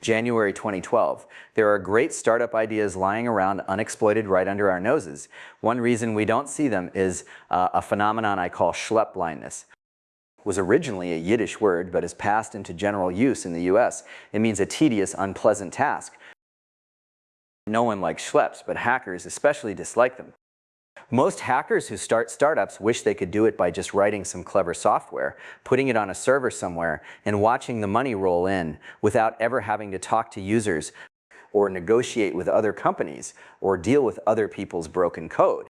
January 2012. There are great startup ideas lying around unexploited right under our noses. One reason we don't see them is a phenomenon I call Schlep blindness. It was originally a Yiddish word, but has passed into general use in the US. It means a tedious, unpleasant task. No one likes schleps, but hackers especially dislike them. Most hackers who start startups wish they could do it by just writing some clever software, putting it on a server somewhere, and watching the money roll in without ever having to talk to users or negotiate with other companies or deal with other people's broken code.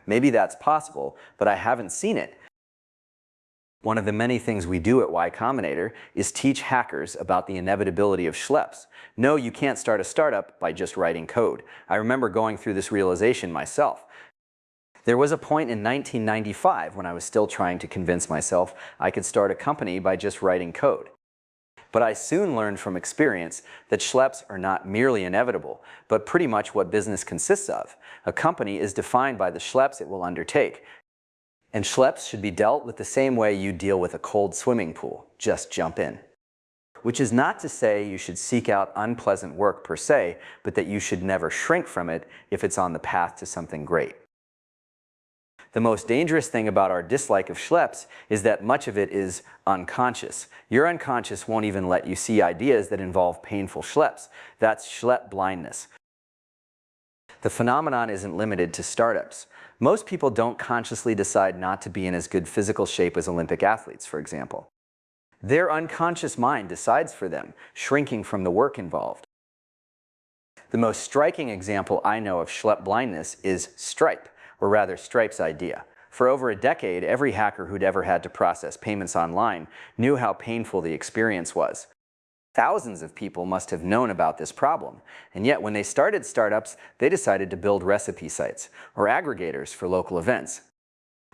Maybe that's possible, but I haven't seen it. One of the many things we do at Y Combinator is teach hackers about the inevitability of schleps. No, you can't start a startup by just writing code. I remember going through this realization myself. There was a point in 1995 when I was still trying to convince myself I could start a company by just writing code. But I soon learned from experience that schleps are not merely inevitable, but pretty much what business consists of. A company is defined by the schleps it will undertake. And schleps should be dealt with the same way you deal with a cold swimming pool. Just jump in. Which is not to say you should seek out unpleasant work per se, but that you should never shrink from it if it's on the path to something great. The most dangerous thing about our dislike of schleps is that much of it is unconscious. Your unconscious won't even let you see ideas that involve painful schleps. That's Schlep blindness. The phenomenon isn't limited to startups. Most people don't consciously decide not to be in as good physical shape as Olympic athletes, for example. Their unconscious mind decides for them, shrinking from the work involved. The most striking example I know of Schlep blindness is Stripe, or rather Stripe's idea. For over a decade, every hacker who'd ever had to process payments online knew how painful the experience was. Thousands of people must have known about this problem, and yet when they started startups, they decided to build recipe sites, or aggregators for local events.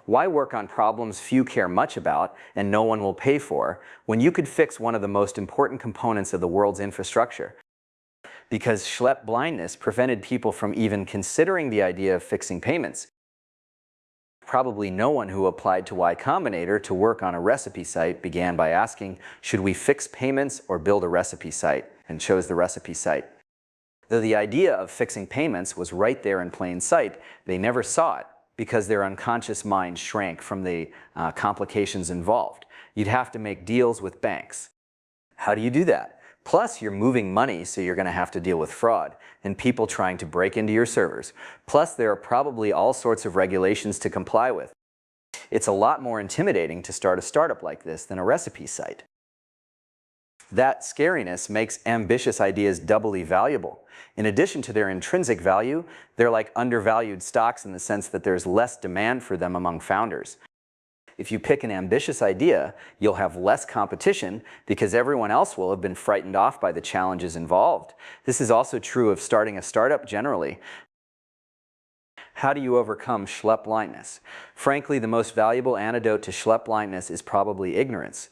Why work on problems few care much about and no one will pay for, when you could fix one of the most important components of the world's infrastructure? Because Schlep blindness prevented people from even considering the idea of fixing payments. Probably no one who applied to Y Combinator to work on a recipe site began by asking, should we fix payments or build a recipe site, and chose the recipe site. Though the idea of fixing payments was right there in plain sight, they never saw it because their unconscious mind shrank from the complications involved. You'd have to make deals with banks. How do you do that? Plus, you're moving money, so you're going to have to deal with fraud and people trying to break into your servers. Plus, there are probably all sorts of regulations to comply with. It's a lot more intimidating to start a startup like this than a recipe site. That scariness makes ambitious ideas doubly valuable. In addition to their intrinsic value, they're like undervalued stocks in the sense that there's less demand for them among founders. If you pick an ambitious idea, you'll have less competition because everyone else will have been frightened off by the challenges involved. This is also true of starting a startup generally. How do you overcome Schlep blindness? Frankly, the most valuable antidote to Schlep blindness is probably ignorance.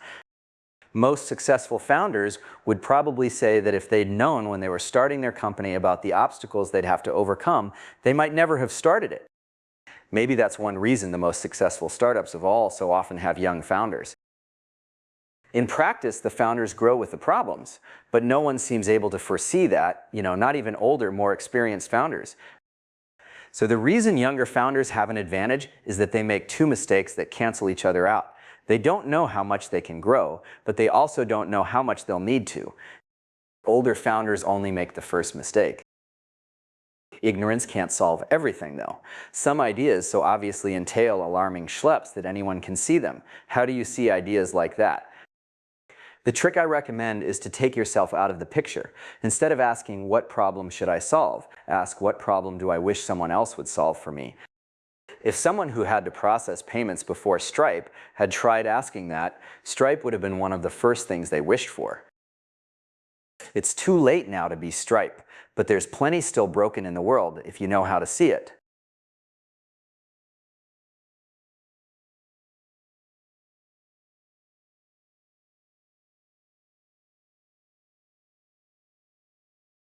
Most successful founders would probably say that if they'd known when they were starting their company about the obstacles they'd have to overcome, they might never have started it. Maybe that's one reason the most successful startups of all so often have young founders. In practice, the founders grow with the problems, but no one seems able to foresee that, not even older, more experienced founders. So the reason younger founders have an advantage is that they make two mistakes that cancel each other out. They don't know how much they can grow, but they also don't know how much they'll need to. Older founders only make the first mistake. Ignorance can't solve everything, though. Some ideas so obviously entail alarming schleps that anyone can see them. How do you see ideas like that? The trick I recommend is to take yourself out of the picture. Instead of asking, what problem should I solve? Ask, what problem do I wish someone else would solve for me? If someone who had to process payments before Stripe had tried asking that, Stripe would have been one of the first things they wished for. It's too late now to be Stripe, but there's plenty still broken in the world if you know how to see it.